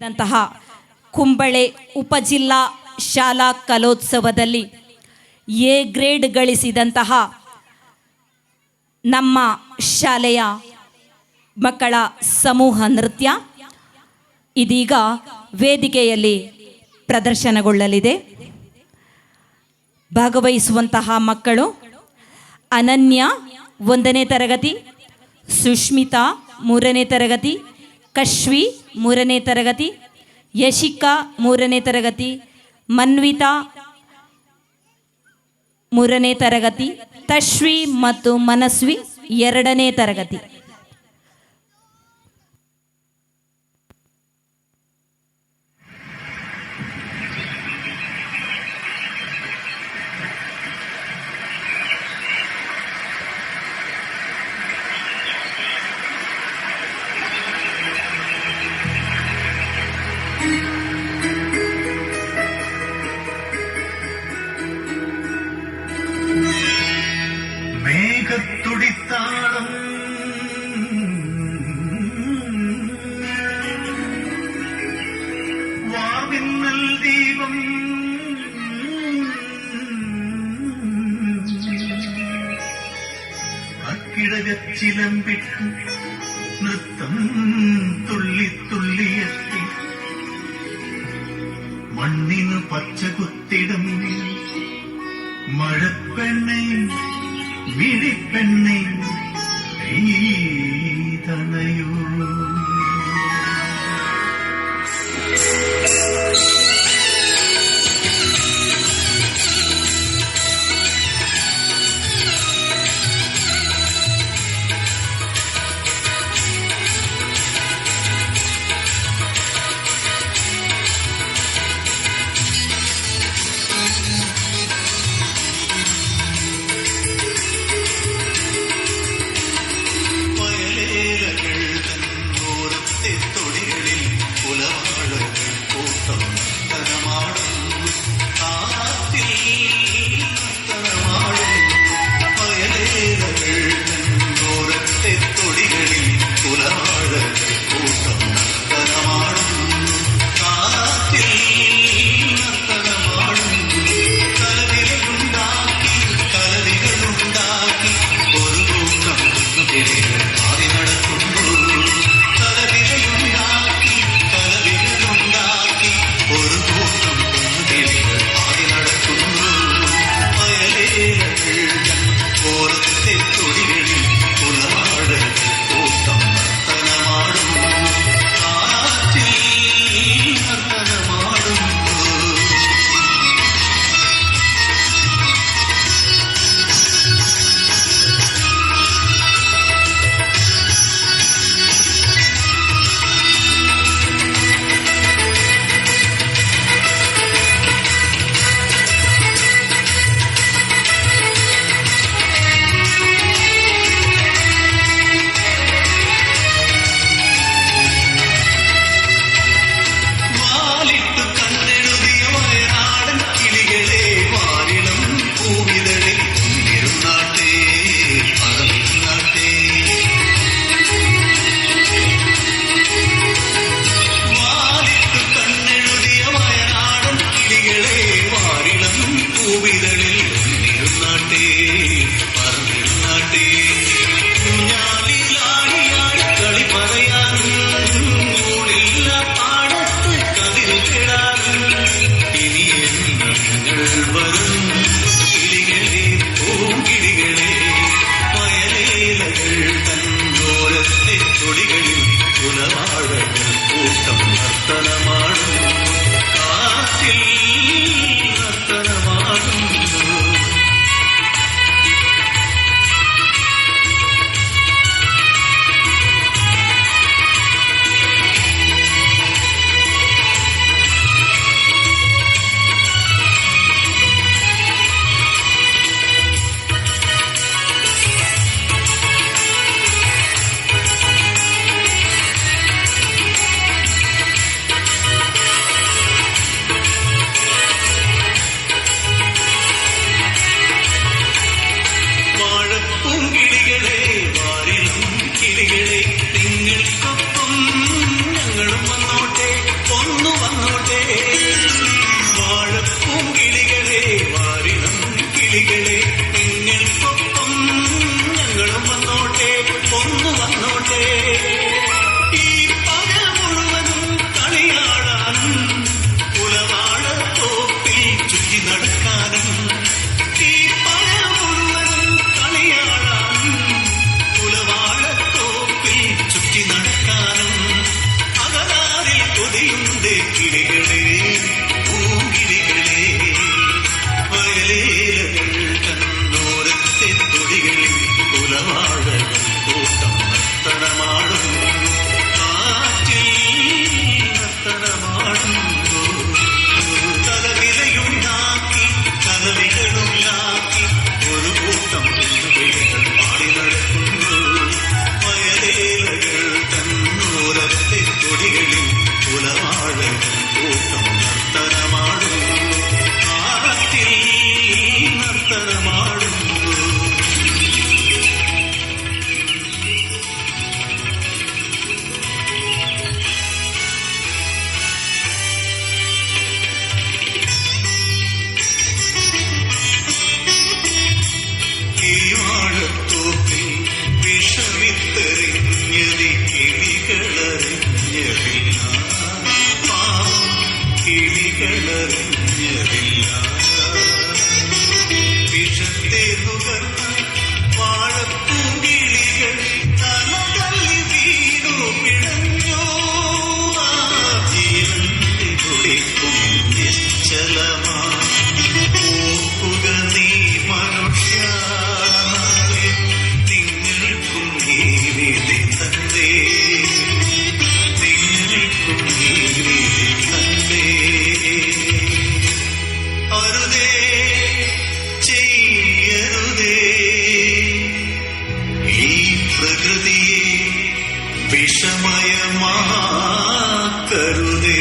ದಂತಹ ಕುಂಬಳೆ ಉಪಜಿಲ್ಲಾ ಶಾಲಾ ಕಲೋತ್ಸವದಲ್ಲಿ A grade ಗಳಿಸಿದಂತಹ ನಮ್ಮ ಶಾಲೆಯ ಮಕ್ಕಳ ಸಮೂಹ ನೃತ್ಯ ಇದೀಗ ವೇದಿಕೆಯಲ್ಲಿ ಪ್ರದರ್ಶನಗೊಳ್ಳಲಿದೆ. ಭಾಗವಹಿಸುವಂತಹ ಮಕ್ಕಳು ಅನನ್ಯ 1ನೇ ತರಗತಿ, ಸುಷ್ಮಿತಾ 3ನೇ ತರಗತಿ, ಕಶ್ವಿ 3ನೇ ತರಗತಿ, ಯಶಿಕಾ 3ನೇ ತರಗತಿ, ಮನ್ವಿತಾ 3ನೇ ತರಗತಿ, ತಶ್ವಿ ಮತ್ತು ಮನಸ್ವಿ 2ನೇ ತರಗತಿ. മേഘത്തുടിത്താളം വാർമിന്നൽ ദീപം അക്കിടകച്ചിലമ്പിട്ട് നൃത്തം തുള്ളി തുള്ളിയെത്തി മണ്ണിനു പച്ചകുത്തിടും മഴപ്പെണ്ണെ വിഴിപ്പെണ്ണെ തണയൂ. കിളികളെ പൂങ്കിളികളെ വയലേലകൾ തന്നോരത്തെ തൊടികളിൽ കുലവാഴകൾ കൂട്ടം നർത്തനമാടും കാറ്റിൽ നർത്തനമാടുന്നു തലവിലയുണ്ടാക്കി തലവികളുണ്ടാക്കി ഒരു കൂട്ടം പെണ്ണുപിടികൾ പാടി നടക്കുന്നു വയലേലകൾ തന്നോരത്തെ തൊടികളിൽ കുലവാഴകൾ കൂട്ടം നർത്തനമാടുന്നു കാറ്റിൽ നർത്തനമാടുന്നു കീവാഴത്തോപ്പിൽ വിഷമിത്തെറിഞ്ഞതി കിളികളറിഞ്ഞതില്ല കിളികളറിഞ്ഞതില്ല വിഷത്തെ നുകർന്ന വാഴപ്പൂങ്കിളികൾ തലതല്ലി വീണു പിഴഞ്ഞോ ആ ജീവന്റെ തുടിക്കും നിശ്ചലമാ ഓർക്കുക നീ മനുഷ്യ നിങ്ങൾക്കും ഈ വിധി തന്നേ നിങ്ങൾക്കും ഈ വിധി തന്നേ അരുതേ ചെയ്യരുതേ ഈ പ്രകൃതിയെ വിഷമയമാക്കരുതേ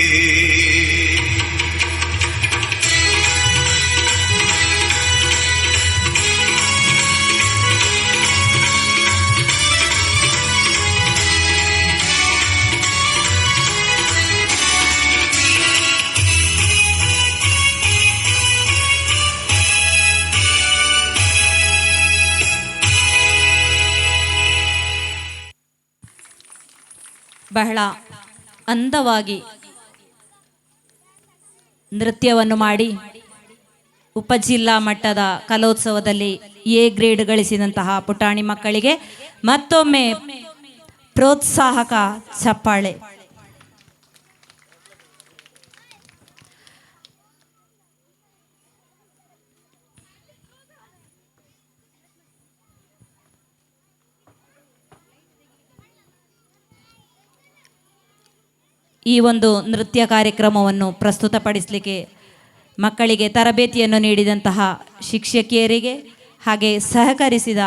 ಬಹಳ ಅಂದವಾಗಿ ನೃತ್ಯವನ್ನು ಮಾಡಿ ಉಪಜಿಲ್ಲಾ ಮಟ್ಟದ ಕಲೋತ್ಸವದಲ್ಲಿ ಎ ಗ್ರೇಡ್ ಗಳಿಸಿದಂತಹ ಪುಟಾಣಿ ಮಕ್ಕಳಿಗೆ ಮತ್ತೊಮ್ಮೆ ಪ್ರೋತ್ಸಾಹಕ ಚಪ್ಪಾಳೆ. ಈ ಒಂದು ನೃತ್ಯ ಕಾರ್ಯಕ್ರಮವನ್ನು ಪ್ರಸ್ತುತಪಡಿಸಲಿಕ್ಕೆ ಮಕ್ಕಳಿಗೆ ತರಬೇತಿಯನ್ನು ನೀಡಿದಂತಹ ಶಿಕ್ಷಕಿಯರಿಗೆ ಹಾಗೆ ಸಹಕರಿಸಿದ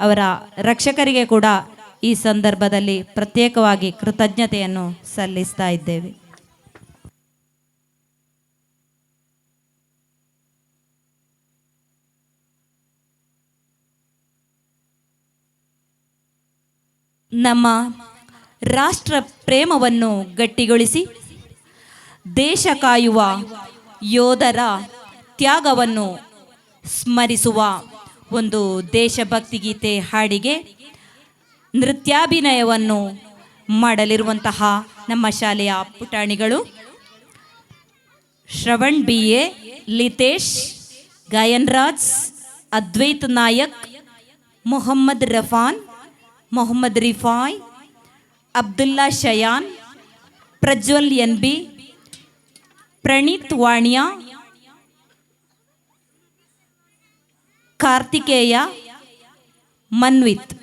ಅವರ ರಕ್ಷಕರಿಗೆ ಕೂಡ ಈ ಸಂದರ್ಭದಲ್ಲಿ ಪ್ರತ್ಯೇಕವಾಗಿ ಕೃತಜ್ಞತೆಯನ್ನು ಸಲ್ಲಿಸ್ತಾ ಇದ್ದೇವೆ. ನಮ್ಮ ರಾಷ್ಟ್ರ ಪ್ರೇಮವನ್ನು ಗಟ್ಟಿಗೊಳಿಸಿ ದೇಶ ಕಾಯುವ ಯೋಧರ ತ್ಯಾಗವನ್ನು ಸ್ಮರಿಸುವ ಒಂದು ದೇಶಭಕ್ತಿ ಗೀತೆ ಹಾಡಿಗೆ ನೃತ್ಯಾಭಿನಯವನ್ನು ಮಾಡಲಿರುವಂತಹ ನಮ್ಮ ಶಾಲೆಯ ಪುಟಾಣಿಗಳು ಶ್ರವಣ್ BA, ಲಿತೇಶ್, ಗಾಯನ್ ರಾಜ್, ಅದ್ವೈತ್ ನಾಯಕ್, ಮೊಹಮ್ಮದ್ ರಫಾನ್, ಮೊಹಮ್ಮದ್ ರಿಫಾಯ್, ಅಬ್ದುಲ್ಲಾ ಶಯಾನ್, ಪ್ರಜ್ವಲ್ NB, ಪ್ರಣೀತ್ ವಾಣಿಯಾ, ಕಾರ್ತಿಕೇಯ, ಮನ್ವಿತ್.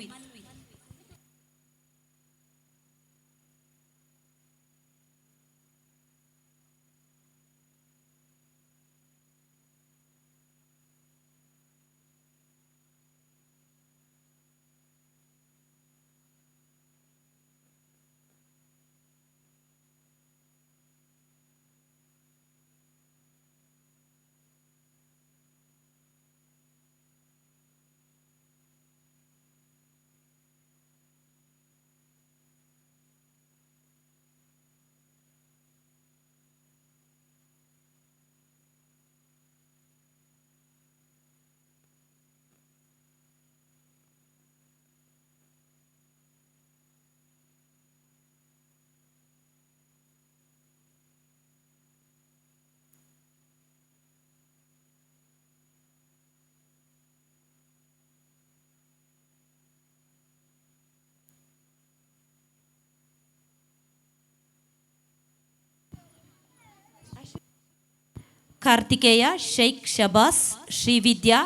ಕಾರ್ತಿಕೇಯ, ಶೈಖ್ ಶಬಾಸ್, ಶ್ರೀವಿದ್ಯಾ,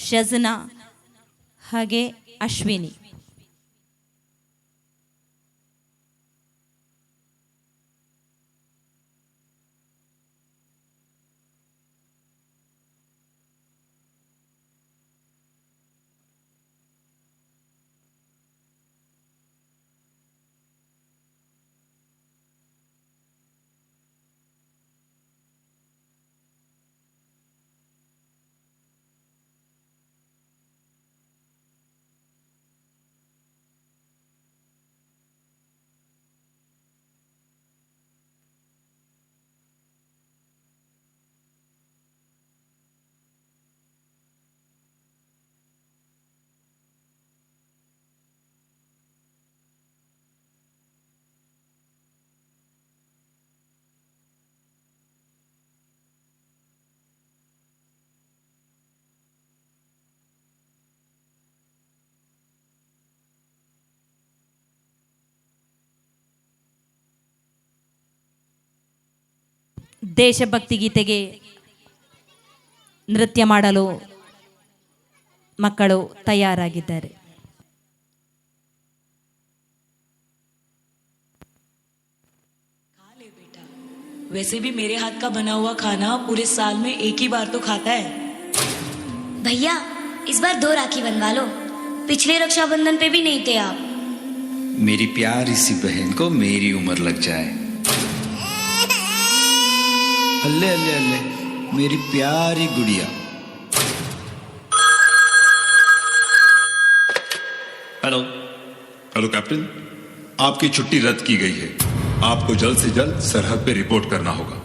ಶಜನಾ ಹಾಗೆ ಅಶ್ವಿನಿ. ದೇಶಭಕ್ತಿ ಗೀತೆಗೆ ನೃತ್ಯ ಮಾಡಲು ಮಕ್ಕಳು ತಯಾರಾಗಿದ್ದಾರೆ. वैसे भी मेरे हाथ का बना हुआ खाना पूरे साल में एक ही बार तो खाता है. भैया इस बार 2 राखी बनवा लो, पिछले रक्षाबंधन पे भी नहीं थे आप. मेरी प्यारी सी बहन को मेरी उम्र लग जाए. अल्ले अल्ले अल्ले मेरी प्यारी गुड़िया. हेलो हेलो कैप्टन, आपकी छुट्टी रद्द की गई है. आपको जल्द से जल्द सरहद पे रिपोर्ट करना होगा.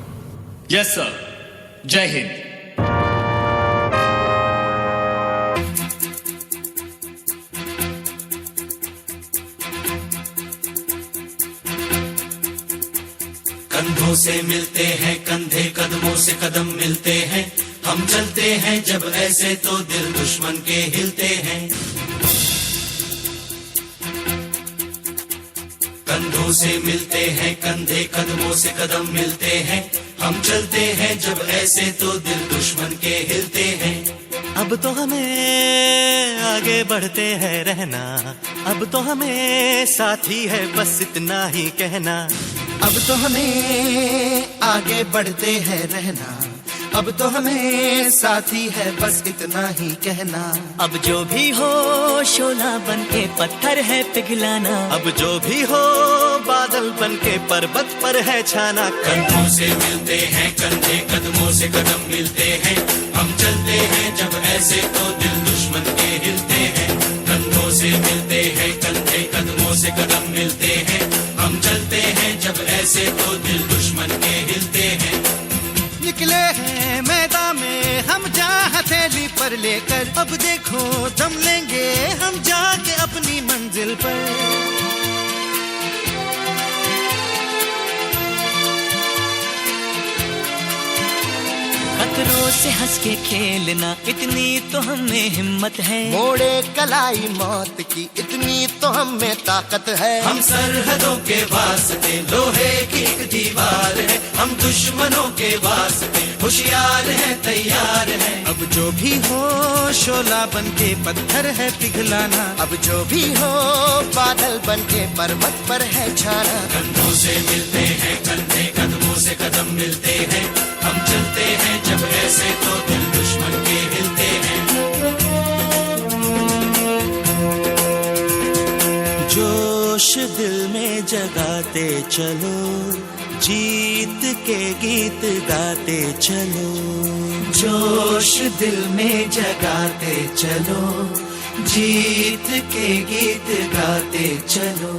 Yes sir. जय हिंद. कंधों से मिलते हैं कंधे, कदमों से कदम मिलते हैं. हम चलते हैं जब ऐसे तो दिल दुश्मन के हिलते हैं. कंधों से मिलते हैं कंधे, कदमों से कदम मिलते हैं. हम चलते हैं जब ऐसे तो दिल दुश्मन के हिलते हैं. अब तो हमें आगे बढ़ते हैं रहना, अब तो हमें साथी है बस इतना ही कहना. अब तो हमें आगे बढ़ते हैं रहना, अब तो हमें साथी है बस इतना ही कहना. अब जो भी हो शोला बन के पत्थर है पिघलाना, अब जो भी हो बादल बन के पर्वत पर है छाना. कंधों से मिलते हैं कंधे, कदमों से कदम मिलते हैं. हम चलते हैं जब ऐसे तो दिल दुश्मन के हिलते हैं. कंधों से मिलते हैं कंधे, कदमों से कदम मिलते हैं. हम चलते हैं जब ऐसे तो दिल दुश्मन के हिलते हैं. निकले हैं मैदान में हम जहाँ हथेली पर लेकर, अब देखो दम लेंगे हम जाके अपनी मंजिल पर. खतरों से हंस के खेलना इतनी तो हमें हिम्मत है. मोड़े कलाई मौत की इतनी तो हमें ताकत है. हम सरहदों के वास्ते लोहे की एक दीवार है. हम दुश्मनों के वास्ते होशियार हैं तैयार हैं. अब जो भी हो शोला बन के पत्थर है पिघलाना, अब जो भी हो बादल बन के पर्वत पर है छाना. कंधों से मिलते हैं कंधे, कदमों से कदम मिलते हैं. हम चलते हैं जब ऐसे तो दिल दुश्मन के हिलते हैं. जोश दिल में जगाते चलो, जीत के गीत गाते चलो. जोश दिल में जगाते चलो, जीत के गीत गाते चलो.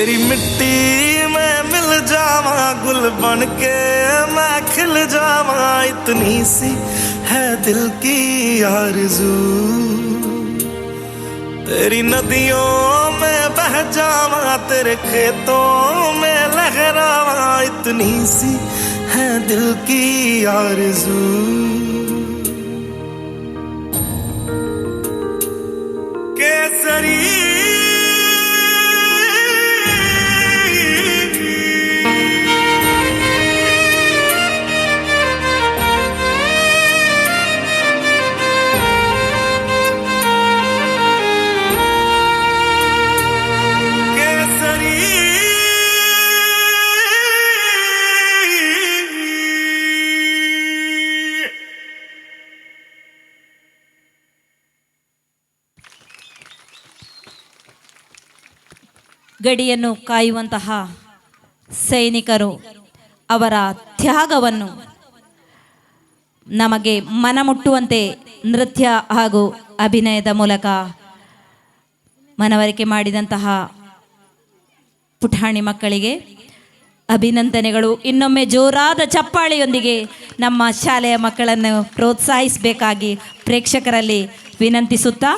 तेरी मिट्टी में मिल जावा, गुल बन के मैं खिल जावा, इतनी सी है दिल की आरज़ू। तेरी नदियों में बह जावा, तेरे खेतों में लहरावा, इतनी सी है दिल की आरज़ू। केसरी ಗಡಿಯನ್ನು ಕಾಯುವಂತಹ ಸೈನಿಕರು ಅವರ ತ್ಯಾಗವನ್ನು ನಮಗೆ ಮನಮುಟ್ಟುವಂತೆ ನೃತ್ಯ ಹಾಗೂ ಅಭಿನಯದ ಮೂಲಕ ಮನವರಿಕೆ ಮಾಡಿದಂತಹ ಪುಟಾಣಿ ಮಕ್ಕಳಿಗೆ ಅಭಿನಂದನೆಗಳು. ಇನ್ನೊಮ್ಮೆ ಜೋರಾದ ಚಪ್ಪಾಳೆಯೊಂದಿಗೆ ನಮ್ಮ ಶಾಲೆಯ ಮಕ್ಕಳನ್ನು ಪ್ರೋತ್ಸಾಹಿಸಬೇಕಾಗಿ ಪ್ರೇಕ್ಷಕರಲ್ಲಿ ವಿನಂತಿಸುತ್ತಾ,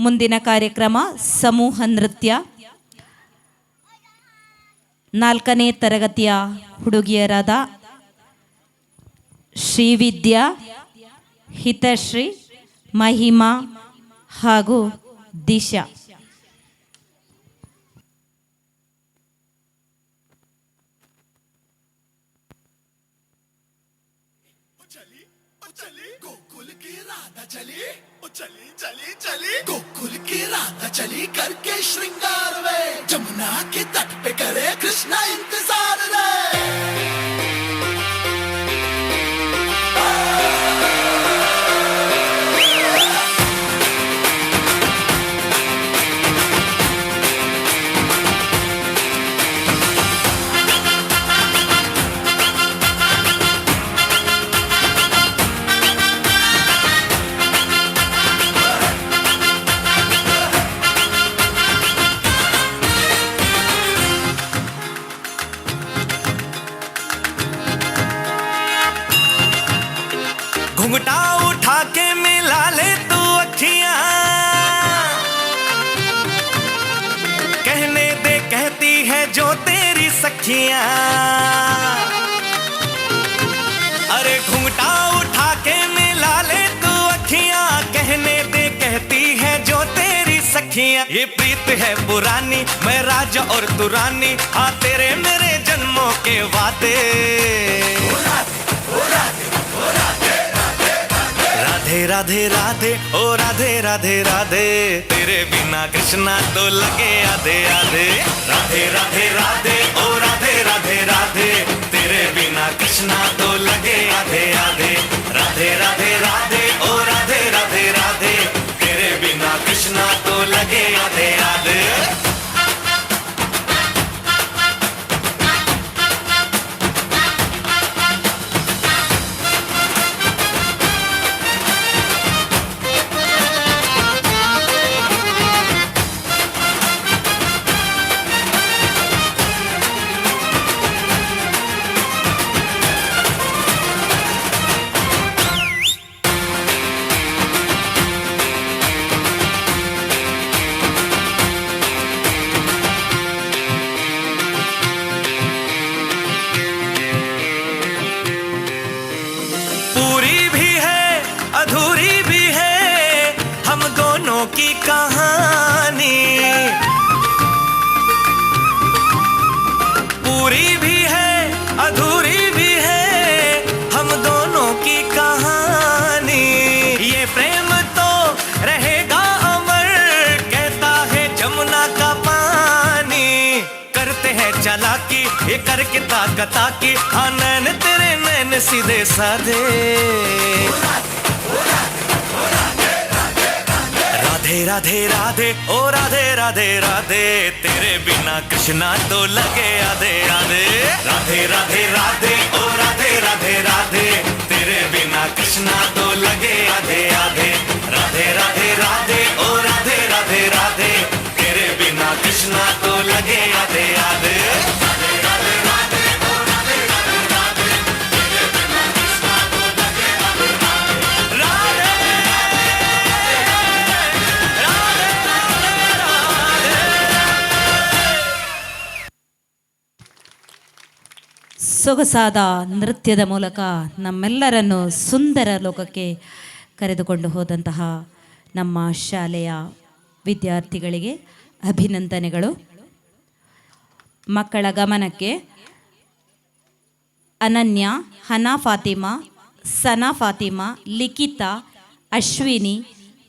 ಮುಂದಿನ ಕಾರ್ಯಕ್ರಮ ಸಮೂಹ ನೃತ್ಯ. 4ನೇ ತರಗತಿಯ ಹುಡುಗಿಯರಾದ ಶ್ರೀವಿದ್ಯಾ, ಹಿತಶ್ರೀ, ಮಹಿಮಾ ಹಾಗೂ ದಿಶಾ. गोकुल की राधा चली करके श्रृंगार वे, जमुना के तट पे करे कृष्णा इंतजार रे। घुंघटा उठा के मिला ले तू अखियां, कहने दे कहती है जो तेरी सखियां। अरे घुंघटा उठा के मिला ले तू अखियां, कहने दे कहती है जो तेरी सखियां। ये प्रीत है पुरानी, मैं राजा और तू रानी, हाँ तेरे मेरे जन्मों के वादे। राधे राधे राधे ओ राधे राधे राधे, तेरे बिना कृष्णा तो लगे आधे आधे। राधे राधे राधे ओ राधे राधे राधे, तेरे बिना कृष्णा तो लगे आधे आधे। राधे राधे राधे ओ राधे राधे राधे, तेरे बिना कृष्णा तो लगे आधे आधे। की कहानी पूरी भी है अधूरी भी है, हम दोनों की कहानी। ये प्रेम तो रहेगा अमर, कहता है जमुना का पानी। करते हैं चालाकी ये करके ताकता की, हाँ नैन तेरे नैन सीधे साधे। राधे राधे राधे ओ राधे राधे राधे, तेरे बिना कृष्णा तो लगे आधे आधे राधे राधे राधे ओ राधे राधे राधे तेरे बिना कृष्णा तो लगे आधे आधे राधे राधे राधे ओ राधे राधे राधे तेरे बिना कृष्णा तो लगे आधे आधे ಸೊಗಸಾದ ನೃತ್ಯದ ಮೂಲಕ ನಮ್ಮೆಲ್ಲರನ್ನು ಸುಂದರ ಲೋಕಕ್ಕೆ ಕರೆದುಕೊಂಡು ಹೋದಂತಹ ನಮ್ಮ ಶಾಲೆಯ ವಿದ್ಯಾರ್ಥಿಗಳಿಗೆ ಅಭಿನಂದನೆಗಳು. ಮಕ್ಕಳ ಗಮನಕ್ಕೆ ಅನನ್ಯ, ಹನಾ ಫಾತಿಮಾ, ಸನಾ ಫಾತಿಮಾ, ಲಿಖಿತಾ, ಅಶ್ವಿನಿ,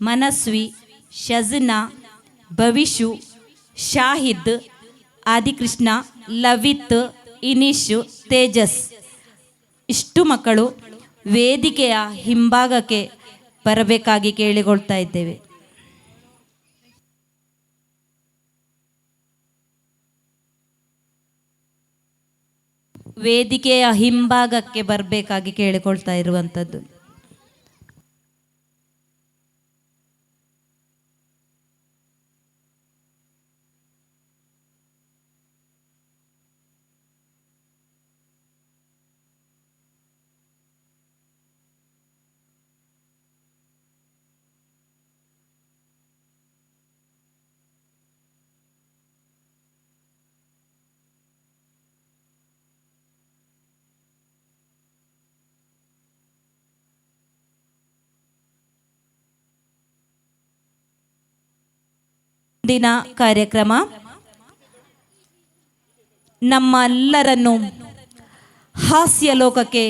ಮನಸ್ವಿ, ಶಜ್ನಾ, ಭವಿಷು, ಶಾಹಿದ್, ಆದಿಕೃಷ್ಣ, ಲವಿತ್, ಇನಿಶು, ತೇಜಸ್ ಇಷ್ಟು ಮಕ್ಕಳು ವೇದಿಕೆಯ ಹಿಂಭಾಗಕ್ಕೆ ಬರಬೇಕಾಗಿ ಕೇಳಿಕೊಳ್ತಾ ಇದ್ದೇವೆ. ವೇದಿಕೆಯ ಹಿಂಭಾಗಕ್ಕೆ ಬರಬೇಕಾಗಿ ಕೇಳಿಕೊಳ್ತಾ ಇರುವಂಥದ್ದು. ದಿನ ಕಾರ್ಯಕ್ರಮ ನಮ್ಮೆಲ್ಲರನ್ನು ಹಾಸ್ಯ ಲೋಕಕ್ಕೆ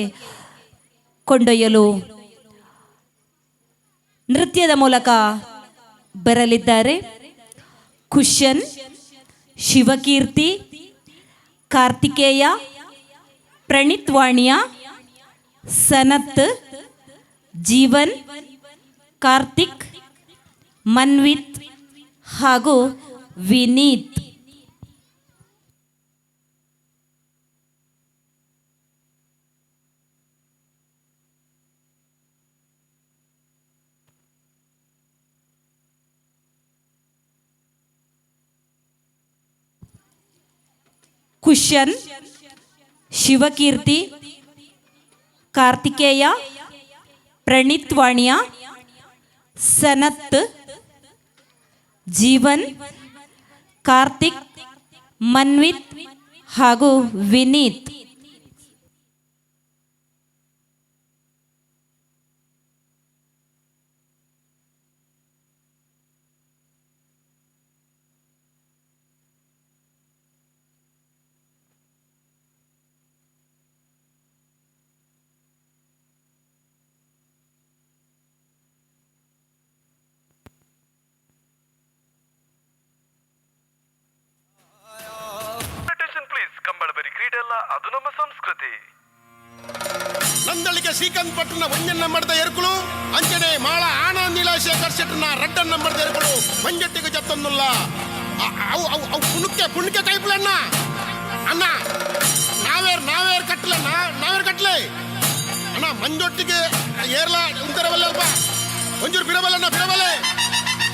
ಕೊಂಡೊಯ್ಯಲು ನೃತ್ಯದ ಮೂಲಕ ಬರಲಿದ್ದಾರೆ ಕುಶನ್, ಶಿವಕೀರ್ತಿ, ಕಾರ್ತಿಕೇಯ, ಪ್ರಣೀತ್ ವಾಣಿಯ, ಸನತ್, ಜೀವನ್, ಕಾರ್ತಿಕ್, ಮನ್ವಿತ್ ಹಾಗೂ ವಿನೀತ್. ಕುಶನ್, ಶಿವಕೀರ್ತಿ, ಕಾರ್ತಿಕೇಯ, ಪ್ರಣೀತ್ ವಾಣಿಯ, ಸನತ್, ಜೀವನ್, ಕಾರ್ತಿಕ್, ಮನ್ವಿತ್ ಹಾಗೂ ವಿನೀತ್. ಅದು ನಮ್ಮ ಸಂಸ್ಕೃತಿ. ನಂದಳಿಕೆ ಶ್ರೀಕಾಂತ್ ಪಟ್ಟಣ ಒಂಜನ್ನ ಮಡದ ಎರ್ಕುಳು ಅಂಚನೆ ಮಾಳ ಆಣ ನೀಲಾಶೇಖರ್ ಶೆಟ್ಟನ ರಡ್ಡನ್ನ ಮಡದ ಎರ್ಕುಳು ಮಂಜಟ್ಟಿಗೆ ಜತ್ತೊಂದುಲ್ಲ ಅವು ಪುಣ್ಕೆ ಕೈಪುಲಣ್ಣ ಅಣ್ಣ ನಾವೇರ್ ಕಟ್ಲೆ ಅಣ್ಣ ಮಂಜೊಟ್ಟಿಗೆ ಏರ್ಲ ಉಂತರವಲ್ಲಲ್ಪ ಒಂಚೂರು ಬಿಡಬಲ್ಲಣ್ಣ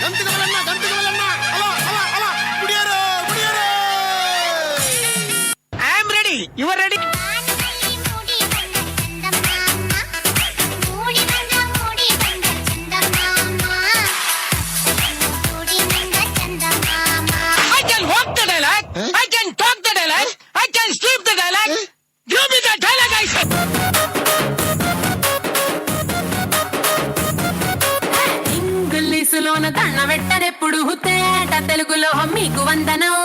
ಗಂತಿಗೆ ಬಲ್ಲಣ್ಣ ಅಲ ಕುಡಿಯರೋ I am ready you are ready. I can talk the dialogue. I can sleep the dialogue. Give me the dialogue, I said. ఇంగ్లీషులోన దండ పెట్టరెప్పుడు హుతేట తెలుగులో మీకు వందనం.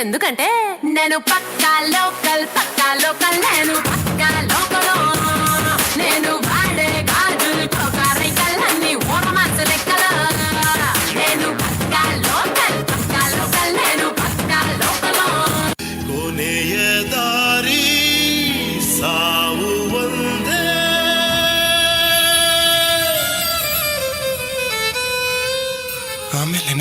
ఎందుకంటే నేను పక్కా లోకల్ నేను పక్కా లోకల్ నేను వాడే గాజులు కోకారైకల్లన్నీ ఓరమాసు లెక్కల నేను పక్కా లోకల్ నేను పక్కా లోకల్. ಕೊನೆಯ ದಾರಿ ಸಾವು ಒಂದೇ ಆಮೇಲೆ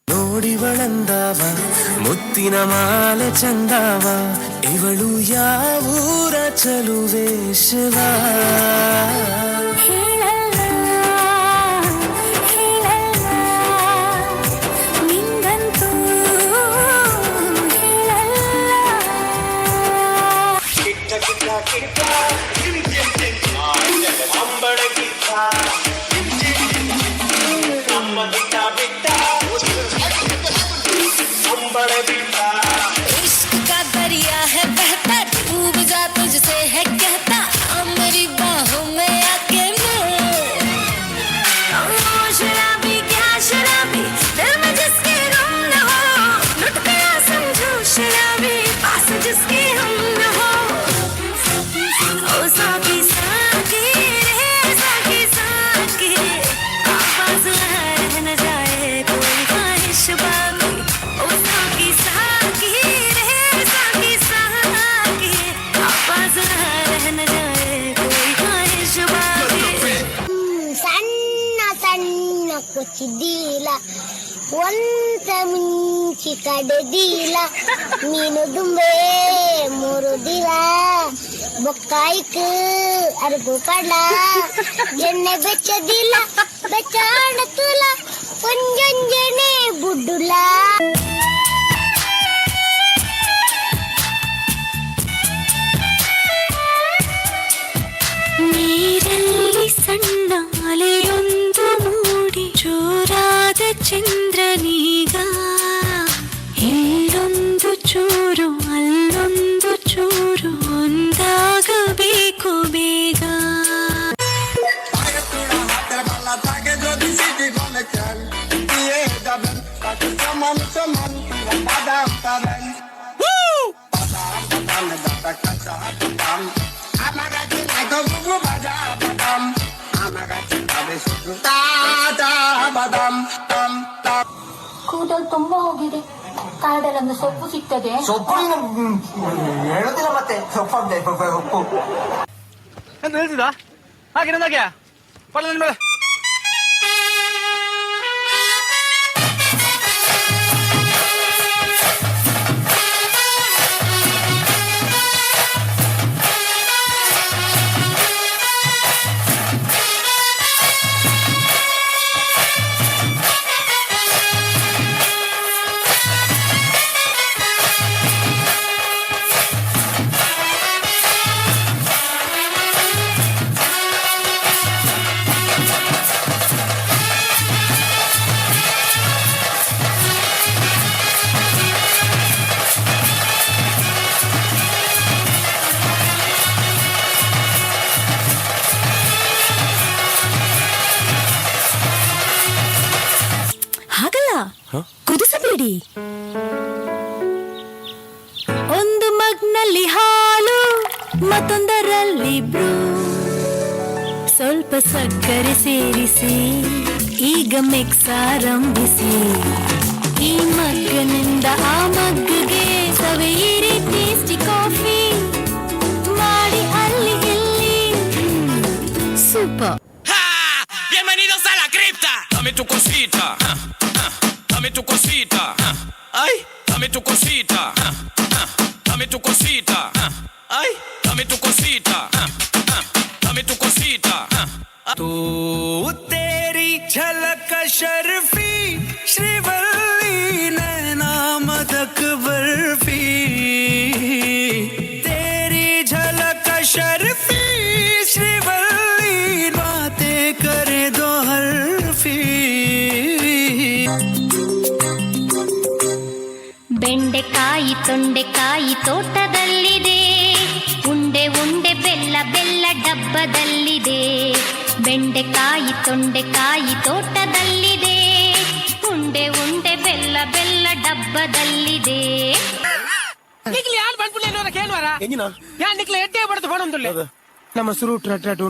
ನೋಡಿವಳಂದಾವ ಮುತ್ತಿನ ಮಾಲೆ ಚಂದಾವ ಇವಳು ಯಾವೂರ ಚಲುವೇಶವ इश्क का दरिया है बहता डूब जा तुझसे है कहता अब मेरी बाहों में आके शराबी क्या शराबी दिल में जिसके गम न हो लुट गया समझो शराबी पास जिसके हम न हो ओ साकी साकी रे साकी साकी आवाज रह न जाए कोई ख्वाहिश बाकी ओ साकी साकी रे साकी साकी आवाज रह न जाए कोई ख्वाहिश बाकी ಸಣ್ಣ ಸಣ್ಣ ಕೊಚ್ಚಿದ್ದೀಲ ಒಂದ ಮುಂಚಿ ಕಡೆದೀಲ ನೀನು ದುಂಬೆ ಮುರುದಿಲ ಬೊಕ್ಕಾಯ್ಕು ಅರ್ಗು ಕಡ ಎಣ್ಣೆ ಬೆಚ್ಚದಿಲ್ಲ ಬೆಚ್ಚಾಡ ತುಲ ಕೊಂಜಂಜನೆ ಬುಡ್ಡುಲ ನೀರಲ್ಲಿ ಸಣ್ಣ ಅಲೆಯೊಂದು ಮೂಡಿ ಜೋರಾದ ಚಂದ್ರನೀಗ ಇಲ್ಲೊಂದು ಚೂರು ಅಲ್ಲೊಂದು ಚೂರು ಒಂದಾಗಬೇಕು ಬೇಗ ಕೂದಲು ತುಂಬಾ ಹೋಗಿದೆ ಕಾಡಲ್ಲೊಂದು ಸೊಪ್ಪು ಸಿಗ್ತದೆ ಸೊಪ್ಪು ಹೇಳುದಿಲ್ಲ ಮತ್ತೆ ಸೊಪ್ಪು ಎಂತ ಹೇಳ್ತಿದ್ದ ಹಾಗೆ ನಂದಾಗೆ ಪಡೆದ ಹಾಗಲ್ಲ ಕುದಿಸಬೇಡಿ ಒಂದು ಮಗ್ನಲ್ಲಿ ಹಾಲು ಮತ್ತೊಂದರಲ್ಲಿ ಬ್ರೂ ಸ್ವಲ್ಪ ಸಕ್ಕರೆ ಸೇರಿಸಿ ಈಗ ಮಿಕ್ಸ್ ಆರಂಭಿಸಿ ಈ ಮಗ್ಗನಿಂದ ಆ ಮಗ್ಗಿಗೆ ಸವೆಯಿರಿ ಟೇಸ್ಟಿ ಕಾಫಿ ಮಾಡಿ ಅಲ್ಲಿ ಇಲ್ಲಿ super. Bienvenidos a la cripta. Dame tu cosita. Dame tu cosita. Ay, dame tu cosita. Dame tu cosita. Ay, dame tu cosita. Dame tu cosita. तू तेरी झलक शर्फी श्रीवल्ली नैना मदक बर्फी तेरी झलक शर्फी श्रीवल्ली बातें करे दो हर्फी ಬೆಂಡೆಕಾಯಿ ತೊಂಡೆಕಾಯಿ ತೋಟದಲ್ಲಿದೆ ಉಂಡೆ ಉಂಡೆ ಬೆಲ್ಲ ಬೆಲ್ಲ ಡಬ್ಬದಲ್ಲಿದೆ ಬೆಂಡೆಕಾಯಿ ತೊಂಡೆಕಾಯಿ ತೋಟದಲ್ಲಿದೆ ಉಂಡೆ ಉಂಡೆ ಬೆಲ್ಲ ಬೆಲ್ಲ ಡಬ್ಬದಲ್ಲಿದೆ ನಮ್ಮ ಸುರು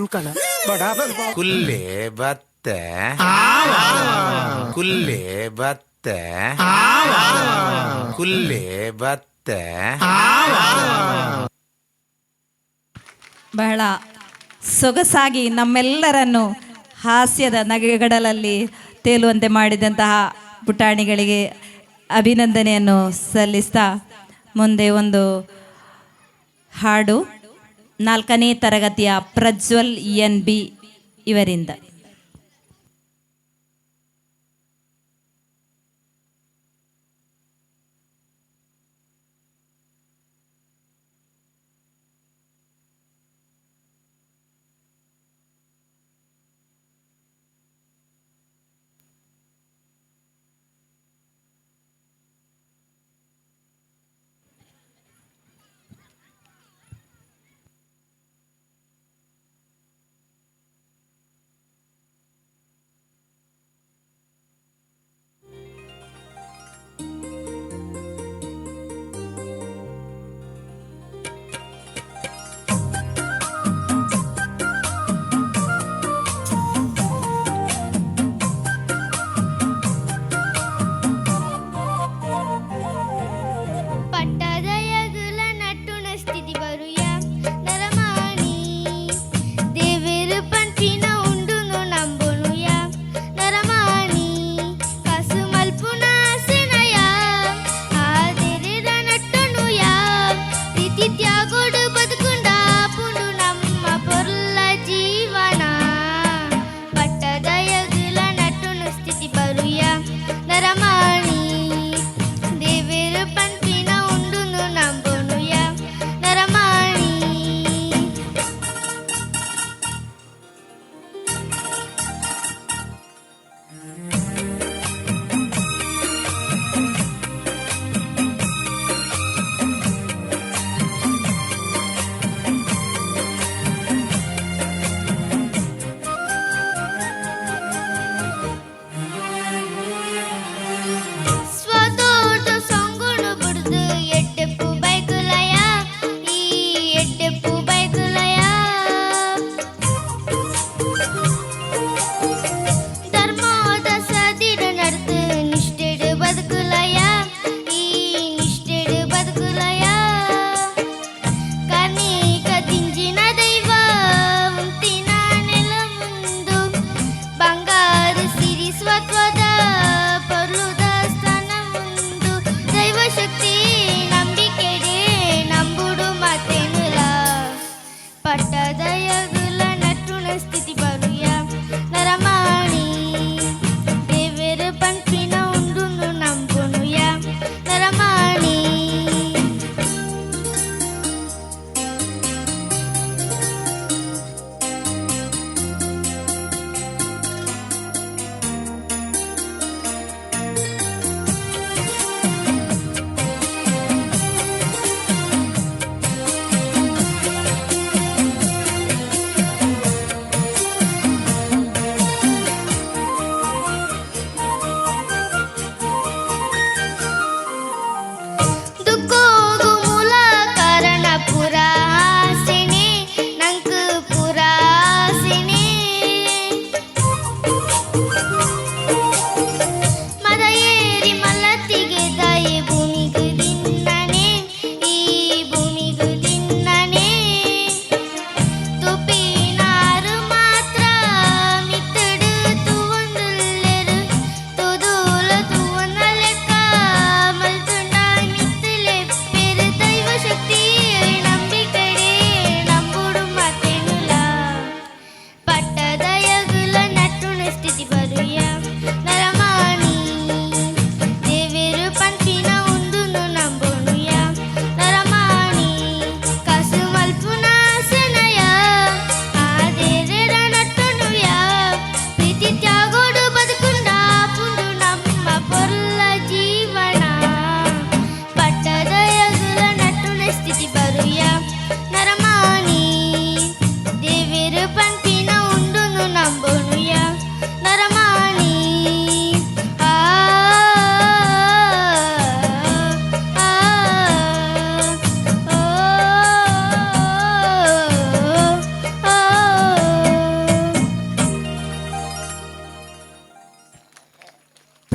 ಉನ್ಕಣ ಬಡ ಕುಲ್ಲೆ ಬತ್ತೆ ಕುಲ್ಲೆ ಬತ್ತೆ ಬತ್ತೆ ಕುಲ್ಲಿ ಬತ್ತೆ. ಬಹಳ ಸೊಗಸಾಗಿ ನಮ್ಮೆಲ್ಲರನ್ನು ಹಾಸ್ಯದ ನಗೆಗಡಲಲ್ಲಿ ತೇಲುವಂತೆ ಮಾಡಿದಂತಹ ಪುಟಾಣಿಗಳಿಗೆ ಅಭಿನಂದನೆಯನ್ನು ಸಲ್ಲಿಸ್ತಾ ಮುಂದೆ ಒಂದು ಹಾಡು 4ನೇ ತರಗತಿಯ ಪ್ರಜ್ವಲ್ NB ಇವರಿಂದ.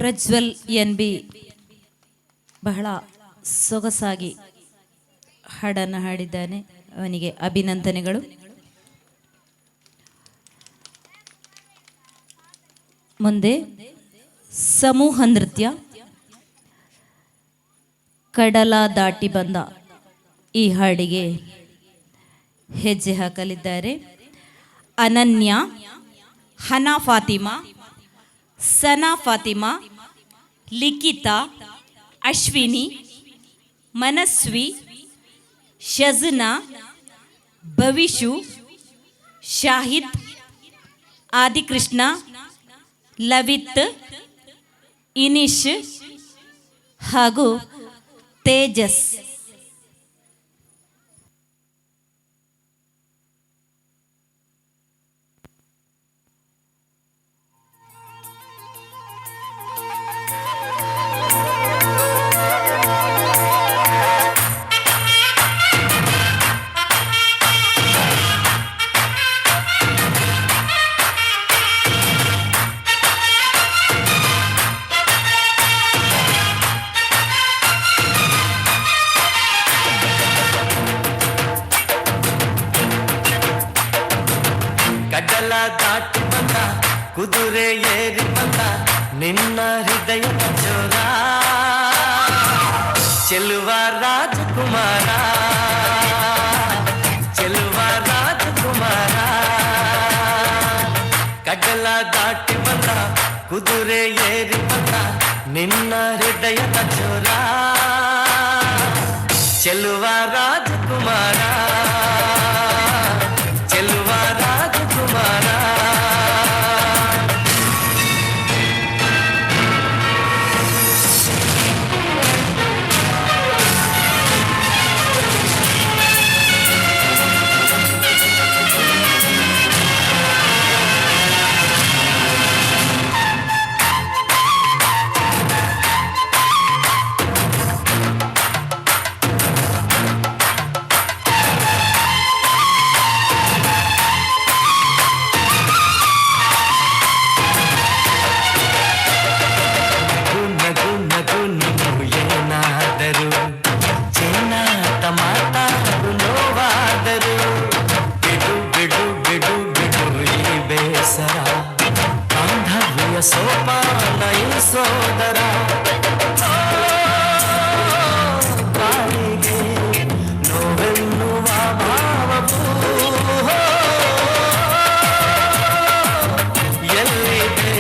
ಪ್ರಜ್ವಲ್ NB ಬಹಳ ಸೊಗಸಾಗಿ ಹಾಡನ್ನು ಹಾಡಿದ್ದಾನೆ. ಅವನಿಗೆ ಅಭಿನಂದನೆಗಳು. ಮುಂದೆ ಸಮೂಹ ನೃತ್ಯ ಕಡಲ ದಾಟಿ ಬಂದ ಈ ಹಾಡಿಗೆ ಹೆಜ್ಜೆ ಹಾಕಲಿದ್ದಾರೆ ಅನನ್ಯ, ಹನಾ ಫಾತಿಮಾ, ಸನಾ ಫಾತಿಮಾ, ಲಿಖಿತಾ, ಅಶ್ವಿನಿ, ಮನಸ್ವಿ, ಶಜ್ನಾ, ಭವಿಷು, ಶಾಹಿದ್, ಆದಿಕೃಷ್ಣ, ಲವಿತ್, ಇನಿಶ್ ಹಾಗೂ ತೇಜಸ್. ಕಡಲ ದಾಟಿ ಬಂದ ಕುದುರೆ ಏರಿ ಬಂದ ನಿನ್ನ ಹೃದಯದ ಜೋರ ಚೆಲುವ ರಾಜಕುಮಾರ ಚೆಲುವ ರಾಜಕುಮಾರ ಕಡಲ ದಾಟಿ ಬಂದ ಕುದುರೆ ಏರಿ ಬಂದ ನಿನ್ನ ಹೃದಯದ ಜೋರ ಚೆಲುವ ರಾಜಕುಮಾರ ಚೆಲುವ ರಾಜಕುಮಾರ ಸೋಪಾನ ಸೋದರ ಕಾಲಿಗೆ ನೋವೆನ್ನುವ ಭಾವವು ಎಲ್ಲಿದೆ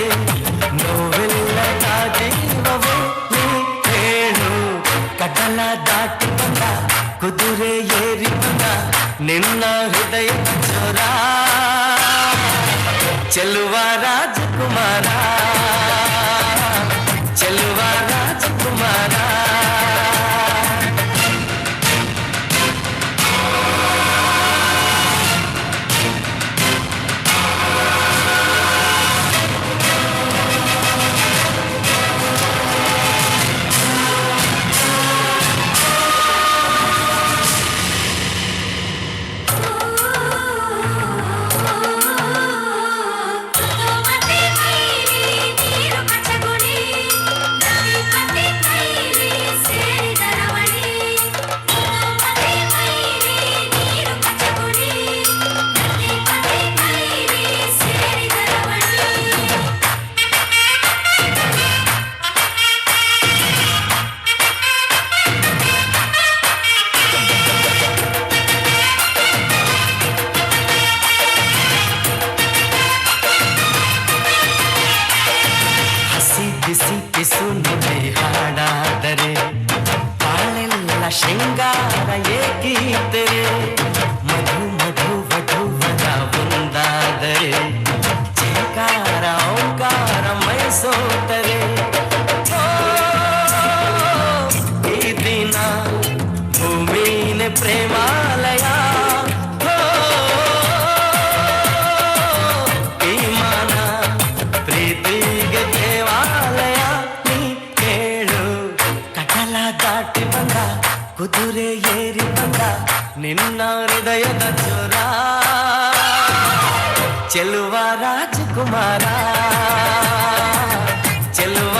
ನೋವೆಲ್ಲದ ಜೀವವು ಹೇಳು ಕಡಲ ದಾಟಿ ಬಂದ ಕುದುರೆ ಏರಿ ಬಂದ ನಿನ್ನ ಹೃದಯ ಚೋರ ಚೆಲುವ ರಾಜಕುಮಾರ ಚೆಲುವ ರಾಜಕುಮಾರ ಬಿಸಿ ಪಿಸು ನುಡಿ ಹಾಡಾದರೆ ಬಾಳೆಲ್ಲ ಶೃಂಗಾರ ಏಕೀತರೆ ಮಧು ಮಧು ವಧುವರ ಒಂದಾದರೆ ಚೇಕಾರ ಓಂಕಾರ ಮೈಸೋತರೆ ಈ ದಿನ ಭೂಮಿನೇ ಪ್ರೇಮಾಲಯ ಕುದುರೆ ಏರಿ ಬಂದ ನಿನ್ನ ಹೃದಯದ ಚೋರ ಚೆಲುವ ರಾಜಕುಮಾರ ಚೆಲುವ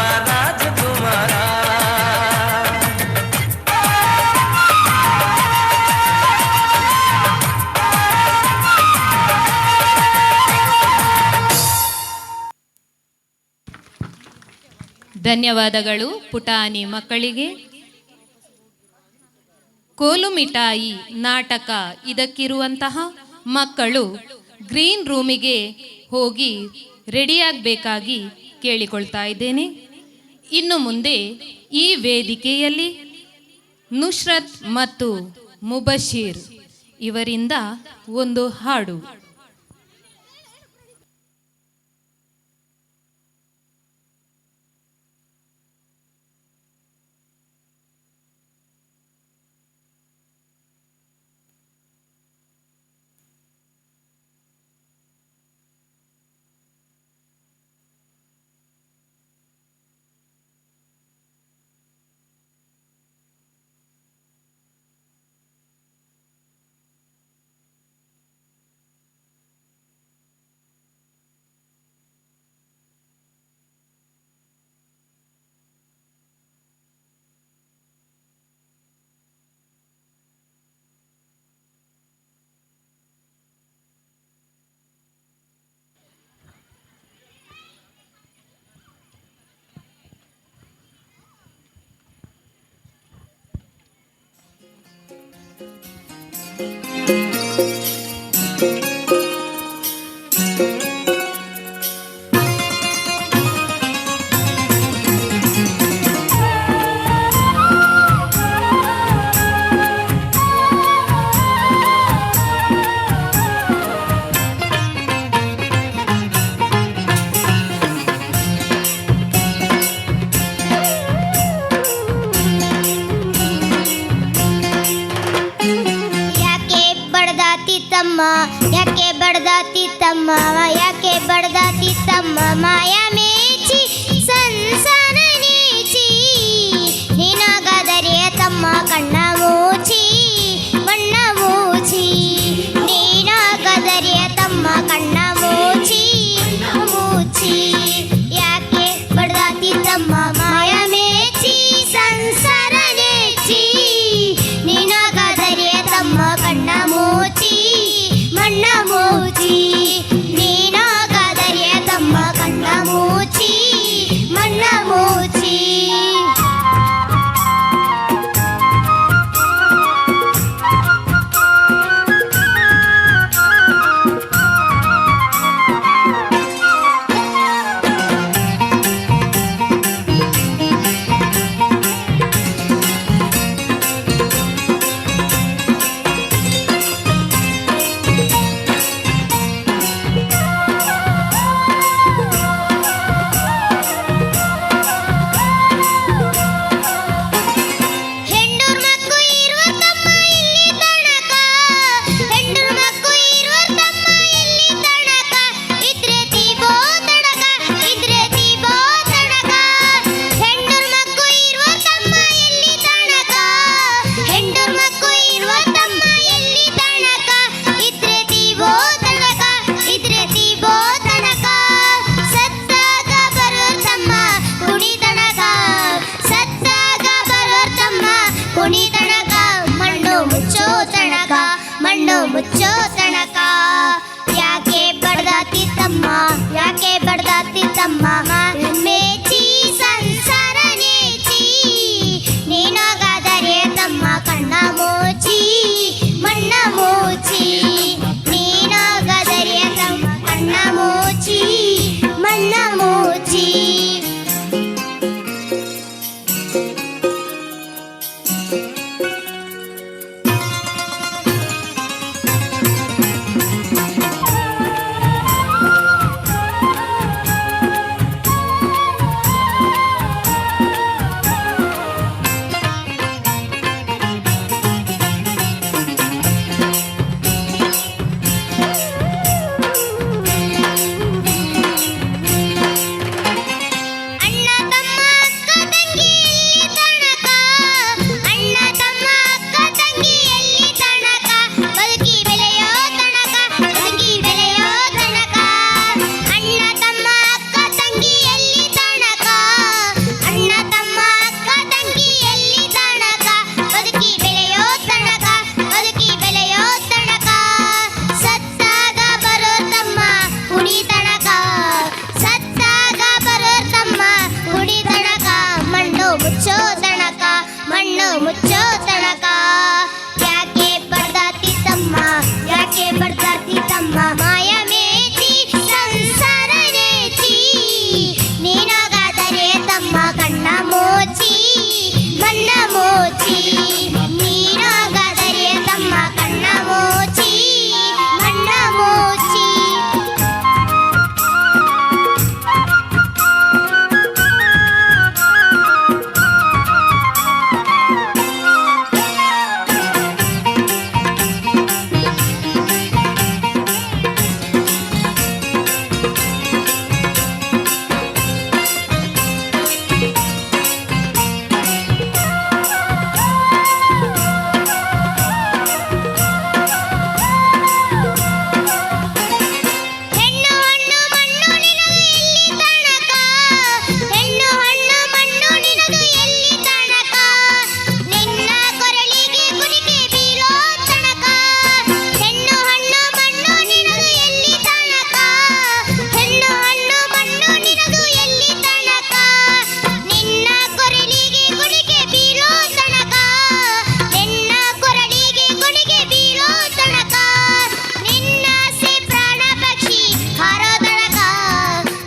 ಧನ್ಯವಾದಗಳು ಪುಟಾಣಿ ಮಕ್ಕಳಿಗೆ. ಕೋಲು ಮಿಠಾಯಿ ನಾಟಕ ಇದಕ್ಕಿರುವಂತಹ ಮಕ್ಕಳು ಗ್ರೀನ್ ರೂಮಿಗೆ ಹೋಗಿ ರೆಡಿಯಾಗಬೇಕಾಗಿ ಕೇಳಿಕೊಳ್ತಾ ಇದ್ದೇನೆ. ಇನ್ನು ಮುಂದೆ ಈ ವೇದಿಕೆಯಲ್ಲಿ ನುಶ್ರತ್ ಮತ್ತು ಮುಬಶೀರ್ ಇವರಿಂದ ಒಂದು ಹಾಡು. ಯಾಕೆ ಬಡ್ದಾತಿ ತಮ್ಮ ಯಾಕೆ ಬಡ್ದಾತಿ ತಮ್ಮ ಮಾಯ ಮೇಚಿ ಸಂಸಾರ ನೀಚಿ ನೀನಾಗದರಿಯ ತಮ್ಮ ಕಣ್ಣ ಮೂಚಿ ಬಣ್ಣ ಮೂಚಿ ನೀನಾಗದರಿಯ ತಮ್ಮ ಕಣ್ಣ ಮೂಚಿ ಮೂಚಿ ಯಾಕೆ ಬಡ್ದಾತಿ ತಮ್ಮ ಮಾಯ ಮೇಚಿ ಸಂಸಾರ ನೀಚಿ ನೀನಾಗದರಿಯ ತಮ್ಮ ಕಣ್ಣ ಮೂಚಿ ಮಣ್ಣ ಮೂಚಿ ನೀನಾಗದರಿಯ ತಮ್ಮ ಕಣ್ಣ ಮೂಚಿ ಮಣ್ಣ ಮೂಚಿ ಮಣ್ಣು ಮುಚ್ಚೋ ತನಕ ಯಾಕೆ ಬಡ್ದಾತಿ ತಮ್ಮ ಯಾಕೆ ಬಡ್ದಾತಿ ತಮ್ಮ ಮೇಚಿ ಸಂಸಾರ ನೇಚಿ ನೀನಾಗದರಿಯ ತಮ್ಮ ಕಣ್ಣ ಮೂಚಿ ಮಣ್ಣ ಮೂಚಿ ನೀನಾಗದರಿಯ ತಮ್ಮ ಕಣ್ಣ ಮೂಚಿ ಮಣ್ಣ ಮೂಚಿ ಕಣ್ಣ ಮೋಚಿ ಮಣ್ಣ ಮೋಚಿ ನೀನಾಗದರಿಯ ತಮ್ಮ ಕಣ್ಣ ಮೋಚಿ ಮಣ್ಣ ಮೋಚಿ ಹೆಣ್ಣು ಹಣ್ಣು ಮಣ್ಣು ನಿನದು ಎಲ್ಲಿ ತನಕ ಹೆಣ್ಣು ಹಣ್ಣು ಮಣ್ಣು ನಿನದು ಎಲ್ಲಿ ತನಕ ನಿನ್ನ ಕೊರಳಿಗೆ ಕುಣಿಕೆ ಬೀಳೋ ತನಕ ಹೆಣ್ಣು ಹಣ್ಣು ಮಣ್ಣು ನಿನದು ಎಲ್ಲಿ ತನಕ ಹೆಣ್ಣು ಹಣ್ಣು ಮಣ್ಣು ನಿನದು ಎಲ್ಲಿ ತನಕ ನಿನ್ನ ಕೊರಳಿಗೆ ಕುಣಿಕೆ ಬೀಳೋ ತನಕ ನಿನ್ನ ಕೊರಳಿಗೆ ಕುಣಿಕೆ ಬೀಳೋ ತನಕ ನಿನ್ನಾಸೆ ಪ್ರಾಣ ಪಕ್ಷಿ ಹಾರೋ ತನಕ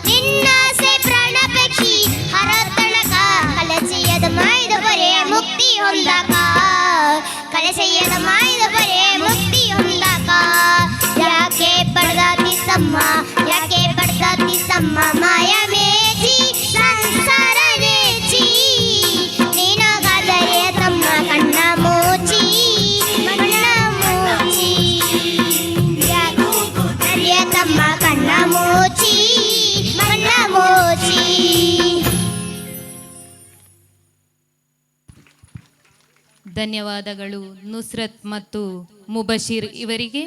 ನಿನ್ನಾಸೆ ಪ್ರಾಣ ಪಕ್ಷಿ ಹಾರೋ ತನಕ ಕಲಸೆಯದ ಮಾಯ್ದ ಬರೆಯ ಮುಕ್ತಿ ಹೊಂದಾಕ ಕಲಸೆಯದ ಮಾಯ್ದ ಬರೆಯ ಮುಕ್ತಿ ಹೊಂದಾಕ ಯಾಕೆ ಪಡ್ದಾತಿ ಸಮ್ಮ ಯಾಕೆ ಪಡ್ದಾತಿ ಸಮ್ಮ ಮಾಯ ಮೇಚಿ ಸಂಸಾರ ನೇಚಿ ನೀನಾಗಾದರೆ ತಮ್ಮ ಕಣ್ಣ ಮೋಚಿ ಮಣ್ಣ ಮೋಚಿ ಯಾಕೆ ತಮ್ಮ ಕಣ್ಣ ಮೋಚಿ ಮಣ್ಣ ಮೋಚಿ ಧನ್ಯವಾದಗಳು ನುಸ್ರತ್ ಮತ್ತು ಮುಬಶೀರ್ ಇವರಿಗೆ.